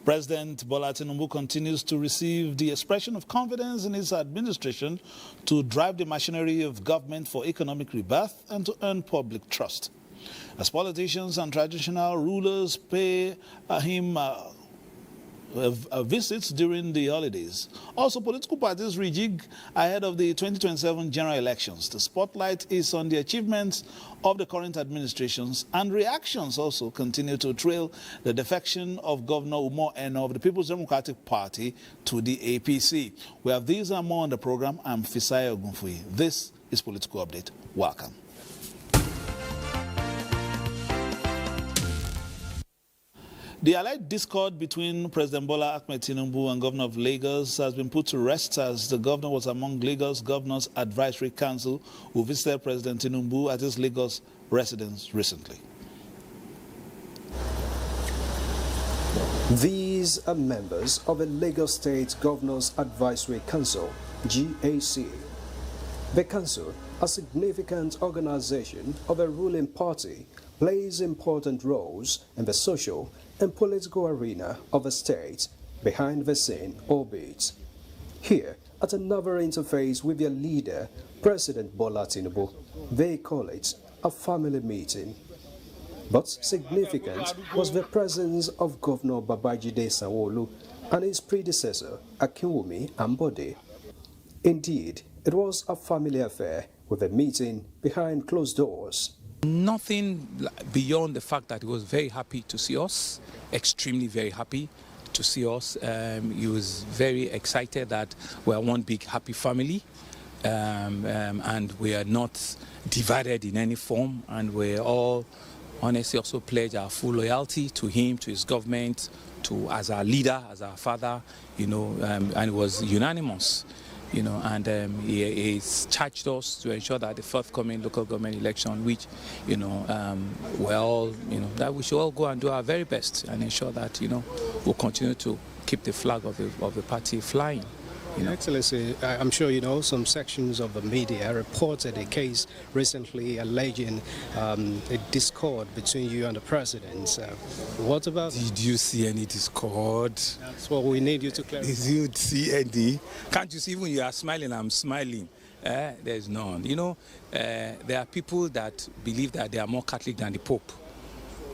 President Bola Tinubu continues to receive the expression of confidence in his administration to drive the machinery of government for economic rebirth and to earn public trust. As politicians and traditional rulers pay him visits during the holidays. Also, political parties rejig ahead of the 2027 general elections. The spotlight is on the achievements of the current administrations, and reactions also continue to trail the defection of Governor Umar Eno of the People's Democratic Party to the APC. We have these and more on the program. I'm Fisaya Ogunfuyi. This is Political Update. Welcome. The alleged discord between President Bola Ahmed Tinubu and Governor of Lagos has been put to rest as the governor was among Lagos Governors Advisory Council who visited President Tinubu at his Lagos residence recently. These are members of the Lagos State Governors Advisory Council, GAC. The council, a significant organization of a ruling party, plays important roles in the social and political arena of the state, behind the scene albeit. Here, at another interface with their leader, President Bola Tinubu, they call it a family meeting. But significant was the presence of Governor Babajide Sanwo-Olu and his predecessor, Akinwumi Ambode. Indeed, it was a family affair with a meeting behind closed doors. Nothing beyond the fact that he was very happy to see us, extremely very happy to see us. He was very excited that we are one big happy family, and we are not divided in any form, and we all honestly also pledge our full loyalty to him, to his government, to as our leader, as our father, and it was unanimous. And he's charged us to ensure that the forthcoming local government election, which, we're all, that we should all go and do our very best and ensure that, we'll continue to keep the flag of the party flying. Excellency, I'm sure some sections of the media reported a case recently alleging a discord between you and the president. What about? Did you see any discord? That's what we need you to clarify. Did you see any? Can't you see when you are smiling, I'm smiling? There's none. There are people that believe that they are more Catholic than the Pope.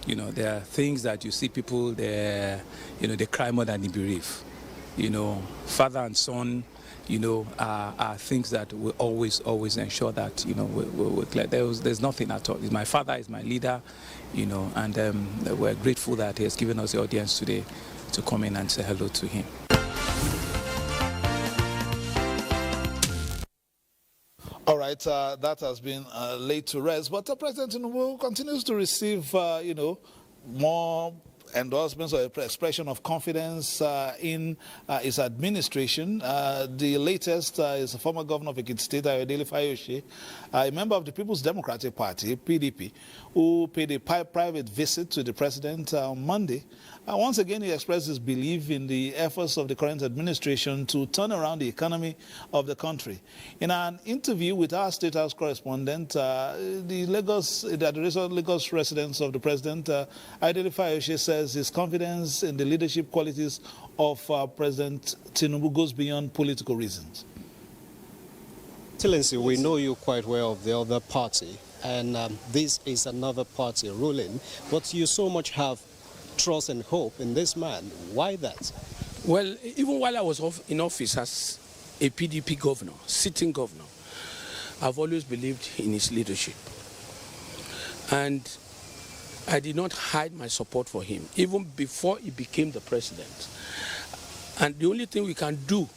There are things that you see people, they cry more than they bereave. Father and son, are things that we always ensure that, we're clear. There's nothing at all. My father is my leader, and we're grateful that he has given us the audience today to come in and say hello to him. All right, that has been laid to rest, but President Tinubu continues to receive, more endorsements or expression of confidence in his administration. The latest is the former governor of Ekiti State, Ayodele Fayose, a member of the People's Democratic Party, PDP, who paid a private visit to the president on Monday. Once again, he expressed his belief in the efforts of the current administration to turn around the economy of the country. In an interview with our State House correspondent, the Lagos residence of the president, Ayodele Fayose, says his confidence in the leadership qualities of President Tinubu goes beyond political reasons. Excellency, we know you quite well of the other party, and this is another party ruling, but you so much have trust and hope in this man. Why that? Well, even while I was in office as a PDP governor, sitting governor, I've always believed in his leadership. And I did not hide my support for him, even before he became the president. And the only thing we can do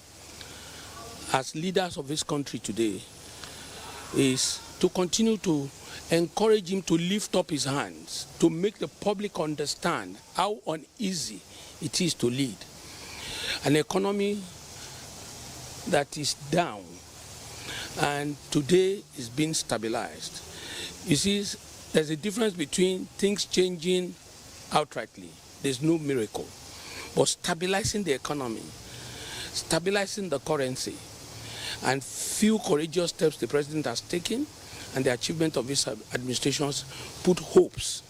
as leaders of this country today is to continue to encourage him to lift up his hands, to make the public understand how uneasy it is to lead an economy that is down and today is being stabilized. You see, there's a difference between things changing outrightly. There's no miracle. But stabilizing the economy, stabilizing the currency, and few courageous steps the president has taken and the achievement of his administrations put hopes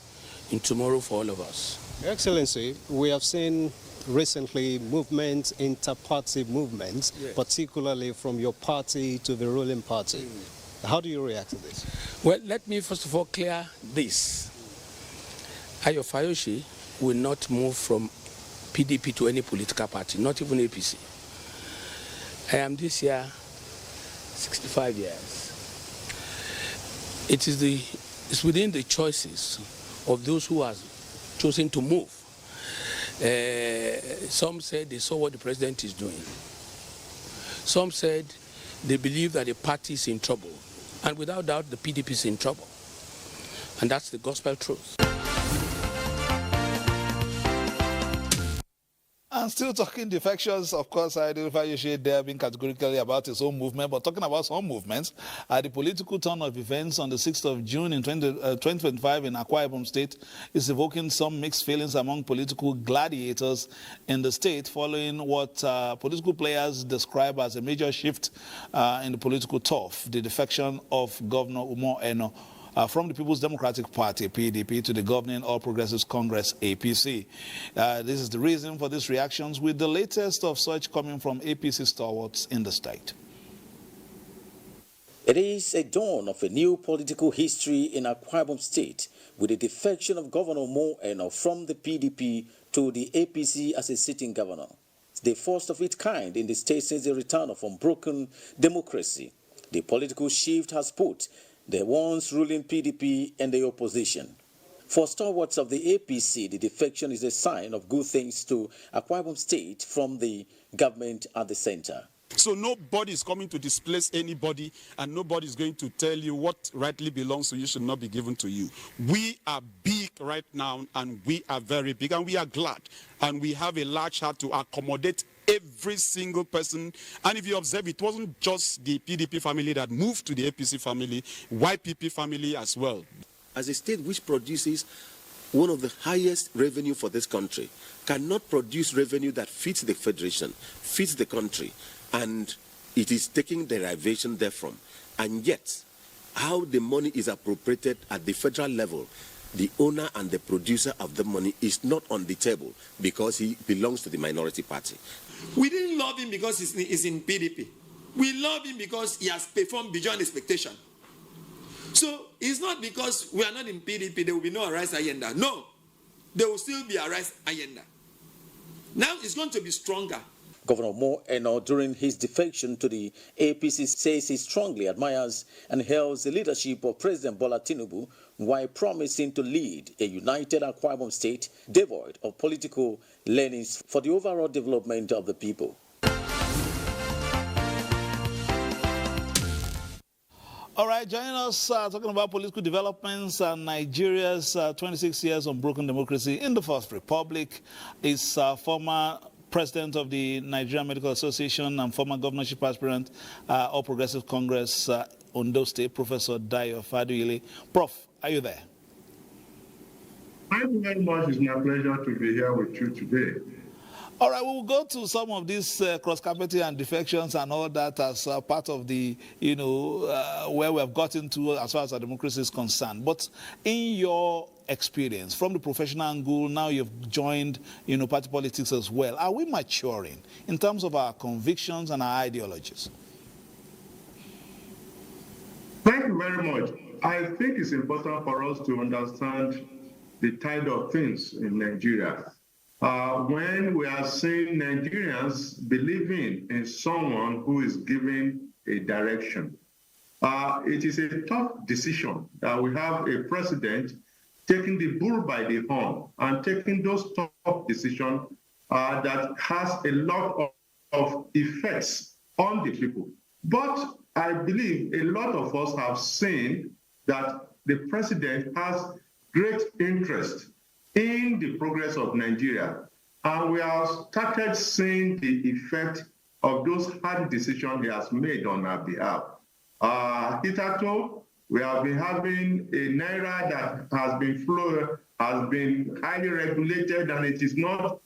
in tomorrow for all of us. Your Excellency, we have seen recently movements, inter-party movements, Yes. particularly from your party to the ruling party. How do you react to this? Well, let me first of all clear this. Ayo Fayoshi will not move from PDP to any political party, not even APC. I am this year 65 years. It's within the choices of those who have chosen to move. Some said they saw what the president is doing. Some said they believe that the party is in trouble. And without doubt, the PDP is in trouble. And that's the gospel truth. And still talking defections, of course, I identify Yoshi there being categorically about his own movement, but talking about some movements, the political turn of events on the 6th of June in 2025 in Akwa Ibom State is evoking some mixed feelings among political gladiators in the state following what political players describe as a major shift in the political turf, the defection of Governor Umo Eno from the People's Democratic Party, PDP, to the governing All Progressives Congress, APC. This is the reason for these reactions, with the latest of such coming from APC stalwarts in the state. It is a dawn of a new political history in Akwa Ibom State, with the defection of Governor Mo Eno from the PDP to the APC as a sitting governor. It's the first of its kind in the state since the return of unbroken democracy. The political shift has put the once ruling PDP and the opposition. For stalwarts of the APC, the defection is a sign of good things to Akwa Ibom State from the government at the center. So nobody is coming to displace anybody, and nobody is going to tell you what rightly belongs to you should not be given to you. We are big right now, and we are very big, and we are glad, and we have a large heart to accommodate every single person. And if you observe, it wasn't just the PDP family that moved to the APC family, YPP family as well. As a state which produces one of the highest revenue for this country, cannot produce revenue that fits the federation, fits the country, and it is taking derivation therefrom. And yet, how the money is appropriated at the federal level, the owner and the producer of the money is not on the table because he belongs to the minority party. We didn't love him because he's in PDP. We love him because he has performed beyond expectation. So it's not because we are not in PDP, there will be no Arise agenda. No, there will still be Arise agenda. Now it's going to be stronger. Governor Mo Eno, during his defection to the APC, says he strongly admires and hails the leadership of President Bola Tinubu while promising to lead a united Akwa Ibom State devoid of political leanings for the overall development of the people. All right, joining us talking about political developments and Nigeria's 26 years of broken democracy in the First Republic is former President of the Nigerian Medical Association and former governorship aspirant, All Progressive Congress, Ondo State, Professor Dayo Faduile. Prof, are you there? Thank you very much. It's my pleasure to be here with you today. All right, we'll go to some of these cross-carpeting and defections and all that as part of the, where we have gotten to as far as our democracy is concerned. But in your experience, from the professional angle, now you've joined, party politics as well. Are we maturing in terms of our convictions and our ideologies? Thank you very much. I think it's important for us to understand the tide of things in Nigeria. When we are seeing Nigerians believing in someone who is giving a direction, it is a tough decision that we have a president taking the bull by the horn and taking those tough decisions that has a lot of effects on the people. But I believe a lot of us have seen that the president has great interest in the progress of Nigeria, and we have started seeing the effect of those hard decisions he has made on our behalf. Hitherto, we have been having a naira that has been highly regulated, and it is not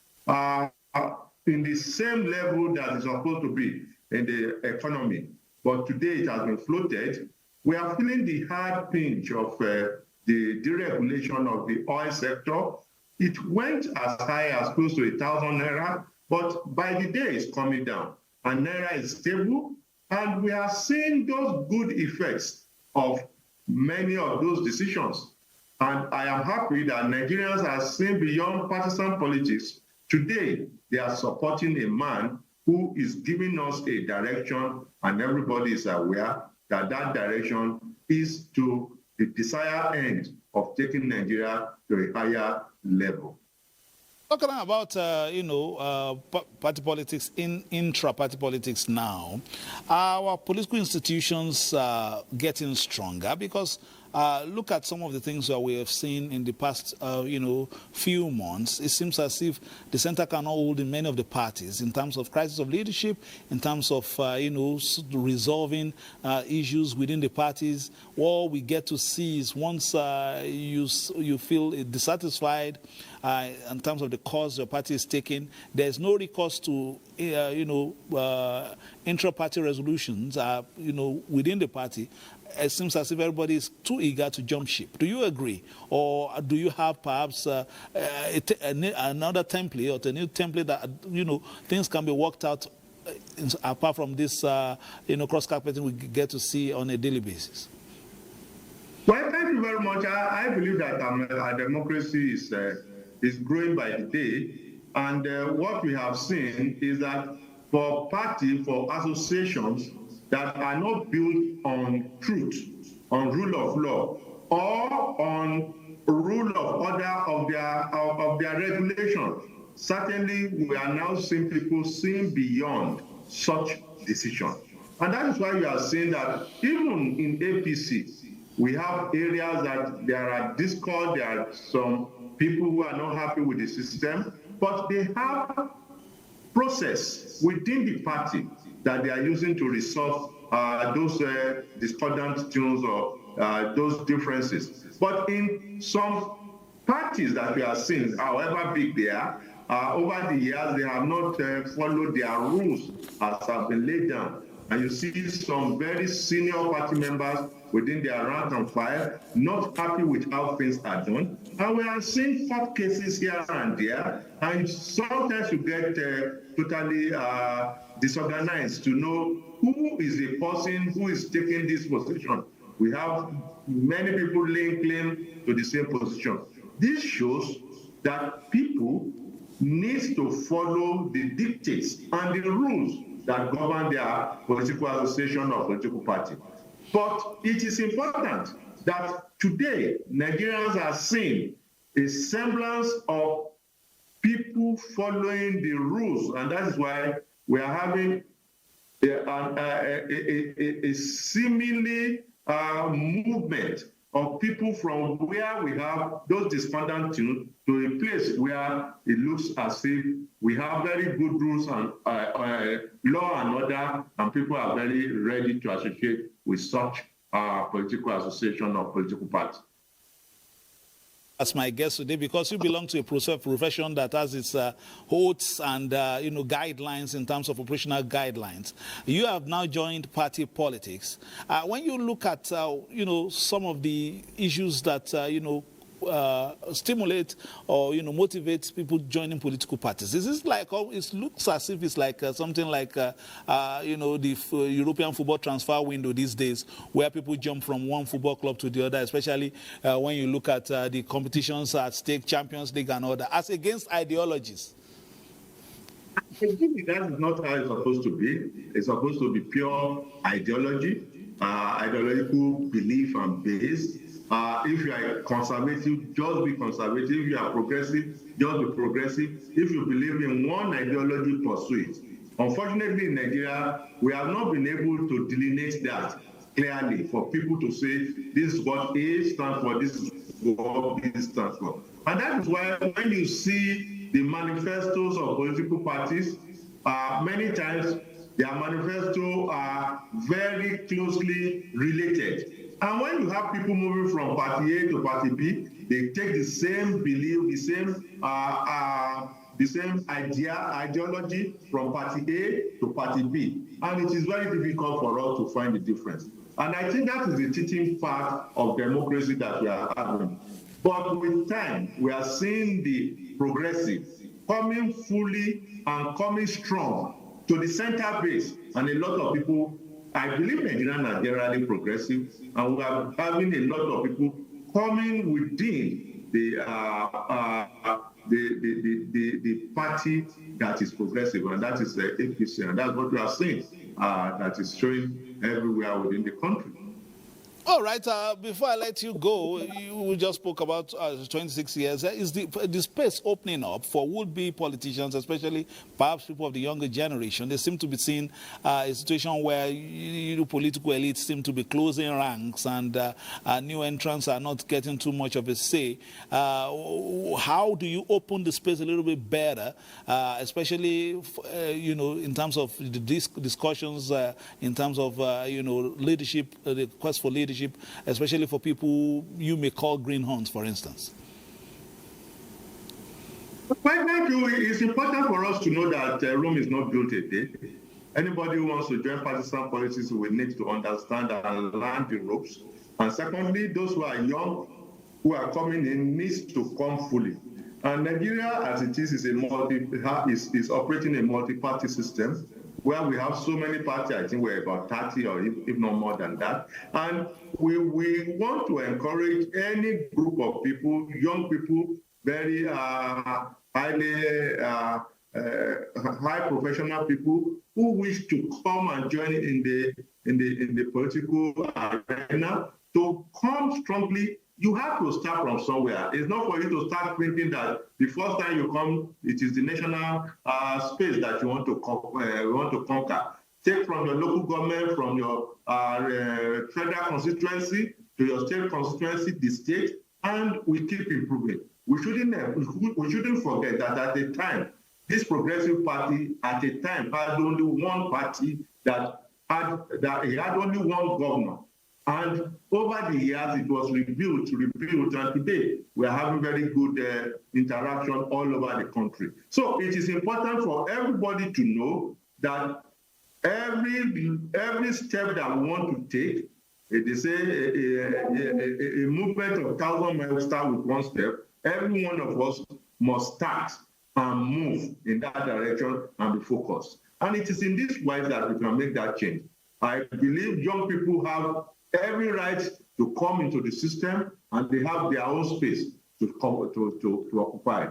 in the same level that it's supposed to be in the economy. But today it has been floated. We are feeling the hard pinch of the deregulation of the oil sector. It went as high as close to 1,000 naira, but by the day it's coming down. And naira is stable, and we are seeing those good effects of many of those decisions. And I am happy that Nigerians are seeing beyond partisan politics. Today, they are supporting a man who is giving us a direction, and everybody is aware that that direction is to the desired end of taking Nigeria to a higher level. Talking about, party politics, intra-party politics now, our political institutions are getting stronger because look at some of the things that we have seen in the past, few months. It seems as if the center cannot hold in many of the parties in terms of crisis of leadership, in terms of, resolving issues within the parties. What we get to see is once you feel dissatisfied in terms of the course your party is taking, there's no recourse to, intra-party resolutions, within the party. It seems as if everybody is too eager to jump ship. Do you agree? Or do you have perhaps another template or a new template that, things can be worked out apart from this, cross-carpeting we get to see on a daily basis? Well, thank you very much. I believe that our democracy is growing by the day. And what we have seen is that for associations that are not built on truth, on rule of law, or on rule of order of their regulation, certainly we are now seeing people seeing beyond such decisions. And that is why you are seeing that even in APC, we have areas that there are discord, there are some people who are not happy with the system, but they have process within the party that they are using to resolve those discordant tunes or those differences. But in some parties that we are seeing, however big they are, over the years, they have not followed their rules as have been laid down. And you see some very senior party members within their rank and file not happy with how things are done. And we are seeing court cases here and there. And sometimes you get totally disorganized to know who is the person who is taking this position. We have many people laying claim to the same position. This shows that people need to follow the dictates and the rules that govern their political association or political party. But it is important that today Nigerians are seeing a semblance of people following the rules, and that is why we are having a seemingly movement of people from where we have those despondent tunes to a place where it looks as if we have very good rules and law and order, and people are very ready to associate with such political association or political party. As my guest today, because you belong to a profession that has its oaths and guidelines in terms of operational guidelines. You have now joined party politics. When you look at some of the issues that stimulate or motivate people joining political parties, is this like it looks as if it's like something like the European football transfer window these days, where people jump from one football club to the other, especially when you look at the competitions at stake, Champions League and all that, as against ideologies? I think that is not how it's supposed to be. It's supposed to be pure ideology, ideological belief and base. If you are conservative, just be conservative. If you are progressive, just be progressive. If you believe in one ideology, pursue it. Unfortunately, in Nigeria, we have not been able to delineate that clearly for people to say, this is what A stands for, this is what B stands for. And that is why when you see the manifestos of political parties, many times their manifestos are very closely related. And when you have people moving from party A to party B, they take the same belief, the same ideology from party A to party B. And it is very difficult for us to find the difference. And I think that is the teaching part of democracy that we are having. But with time, we are seeing the progressive coming fully and coming strong to the center base. And a lot of people, I believe Nigerians are generally progressive, and we are having a lot of people coming within the party that is progressive, and that is the APC, and that's what we are seeing that is showing everywhere within the country. All right, before I let you go, you just spoke about 26 years. Is the space opening up for would-be politicians, especially perhaps people of the younger generation? They seem to be seeing a situation where political elites seem to be closing ranks, and new entrants are not getting too much of a say. How do you open the space a little bit better, especially in terms of the discussions, in terms of leadership, the quest for leadership, especially for people you may call greenhorns, for instance? Well, thank you. It's important for us to know that Rome is not built a day. Anybody who wants to join partisan politics will need to understand and learn the ropes. And secondly, those who are young, who are coming in, needs to come fully. And Nigeria, as it is operating a multi-party system, where we have so many parties. I think we're about 30 or if not more than that. And we want to encourage any group of people, young people, very highly high professional people who wish to come and join in the political arena, to come strongly. You have to start from somewhere. It's not for you to start thinking that the first time you come, it is the national space that you want to conquer. Take from your local government, from your federal constituency to your state constituency, the state, and we keep improving. We shouldn't forget that at the time, this progressive party at a time had only one party that had only one governor. And over the years, it was rebuilt, and today we are having very good interaction all over the country. So it is important for everybody to know that every step that we want to take, they say a movement of 1,000 miles start with one step. Every one of us must start and move in that direction and be focused. And it is in this way that we can make that change. I believe young people have every right to come into the system, and they have their own space to occupy.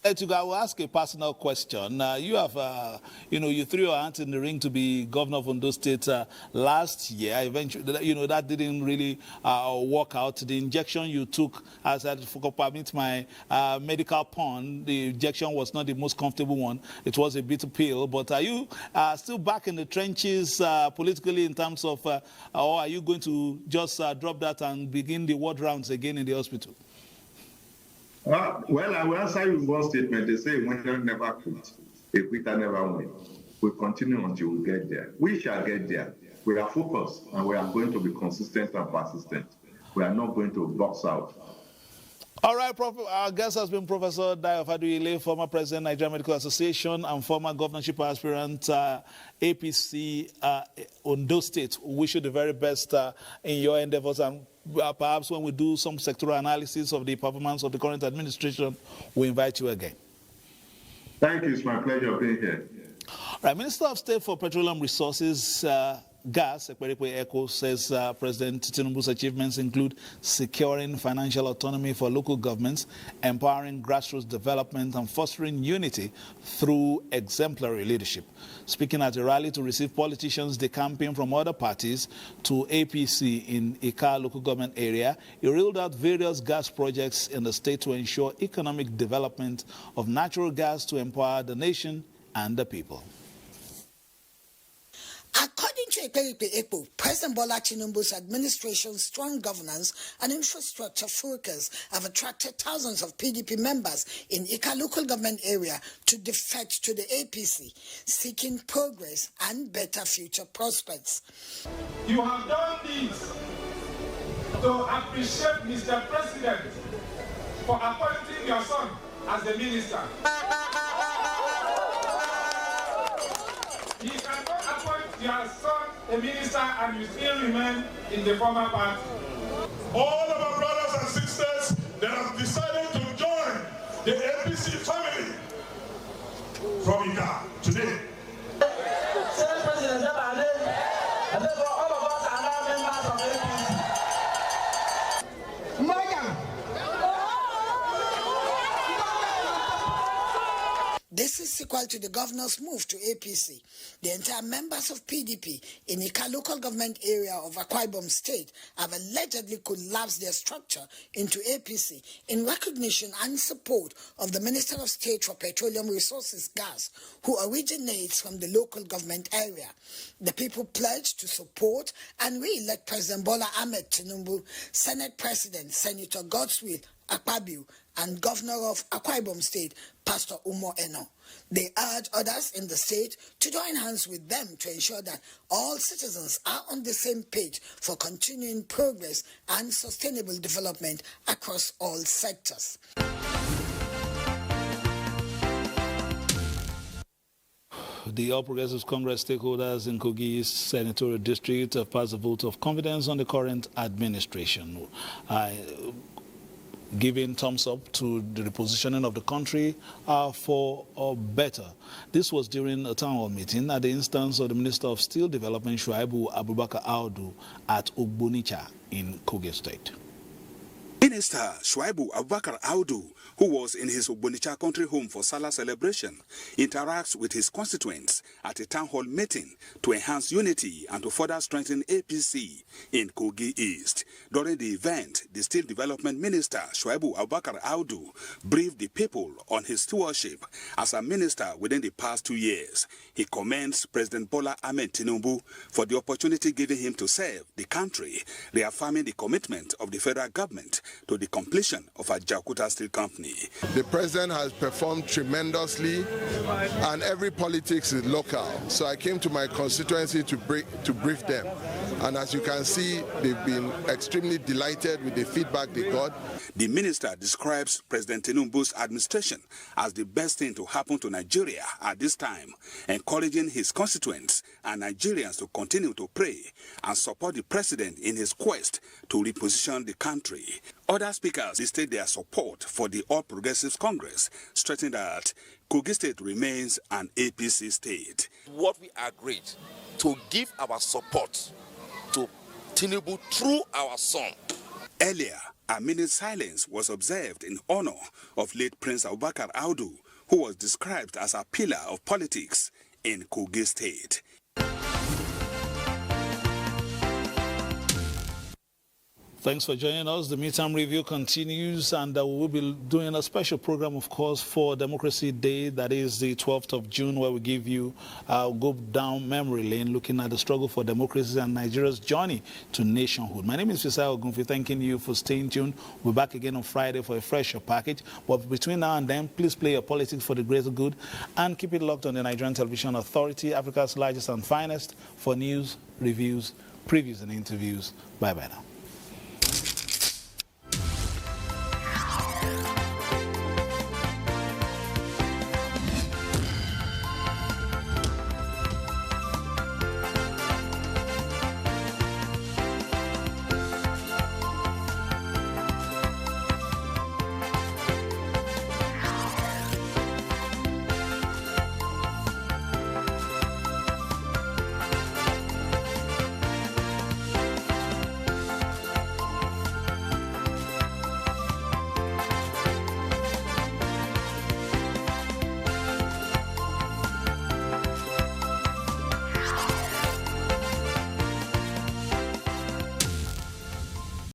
I will ask a personal question. You have, you threw your hand in the ring to be governor of Ondo State last year. Eventually, that didn't really work out. The injection you took, as I permit my medical pun, the injection was not the most comfortable one. It was a bitter pill. But are you still back in the trenches politically in terms of, or are you going to just drop that and begin the ward rounds again in the hospital? Well, I will answer you with one statement. They say winner never quit. A quitter never wins. We continue until we get there. We shall get there. We are focused, and we are going to be consistent and persistent. We are not going to box out. All right, our guest has been Professor Dayo Faduile, former president, Nigerian Medical Association, and former governorship aspirant, APC, Ondo State. We wish you the very best in your endeavors, and perhaps when we do some sectoral analysis of the performance of the current administration, we invite you again. Thank you. It's my pleasure being here. All right, Minister of State for Petroleum Resources, Gas, Ekperikwe Echo, says President Tinubu's achievements include securing financial autonomy for local governments, empowering grassroots development, and fostering unity through exemplary leadership. Speaking at a rally to receive politicians decamping from other parties to APC in Ika local government area, he reeled out various gas projects in the state to ensure economic development of natural gas to empower the nation and the people. According to Ekperikwe Ekpo, President Bola Tinubu's administration's strong governance and infrastructure focus have attracted thousands of PDP members in Ika local government area to defect to the APC, seeking progress and better future prospects. You have done this to appreciate Mr. President for appointing your son as the minister. He cannot appoint your son a minister and you still remain in the former party. All of our brothers and that have decided to join the APC family from Ika today. Senate President Jabane, and therefore all of us are now members of APC. This is equal to the governor's move to APC. The entire members of PDP in Ika local government area of Akwa Ibom State have allegedly collapsed their structure into APC in recognition and support of the Minister of State for Petroleum Resources Gas, who originates from the local government area. The people pledged to support and re-elect President Bola Ahmed Tinubu, Senate President Senator Godswill Akpabio, and Governor of Akwa Ibom State, Pastor Umo Eno. They urge others in the state to join hands with them to ensure that all citizens are on the same page for continuing progress and sustainable development across all sectors. The All Progressives Congress stakeholders in Kogi's senatorial district have passed a vote of confidence on the current administration, giving thumbs up to the repositioning of the country for better. This was during a town hall meeting at the instance of the Minister of Steel Development, Shuaibu Abubakar Audu, at Ogbonicha in Kogi State. Minister Shuaibu Abubakar Audu, who was in his Ogbonicha country home for Salah celebration, interacts with his constituents at a town hall meeting to enhance unity and to further strengthen APC in Kogi East. During the event, the Steel Development Minister Shuaibu Abubakar Audu briefed the people on his stewardship as a minister within the past 2 years. He commends President Bola Ahmed Tinubu for the opportunity given him to serve the country, reaffirming the commitment of the federal government to the completion of Ajaokuta Steel Company. The president has performed tremendously, and every politics is local. So I came to my constituency to brief them. And as you can see, they've been extremely delighted with the feedback they got. The minister describes President Tinubu's administration as the best thing to happen to Nigeria at this time, encouraging his constituents and Nigerians to continue to pray and support the president in his quest to reposition the country. Other speakers listed their support for the All Progressives Congress, stressing that Kogi State remains an APC state. What we agreed to give our support to Tinubu through our son. Earlier, a minute's silence was observed in honor of late Prince Abubakar Audu, who was described as a pillar of politics in Kogi State. Thanks for joining us. The midterm review continues, and we will be doing a special program, of course, for Democracy Day. That is the 12th of June, where we give you go down memory lane, looking at the struggle for democracy and Nigeria's journey to nationhood. My name is Fisai Ogunfi, thanking you for staying tuned. We'll be back again on Friday for a fresher package. But between now and then, please play your politics for the greater good and keep it locked on the Nigerian Television Authority, Africa's largest and finest, for news, reviews, previews, and interviews. Bye-bye now.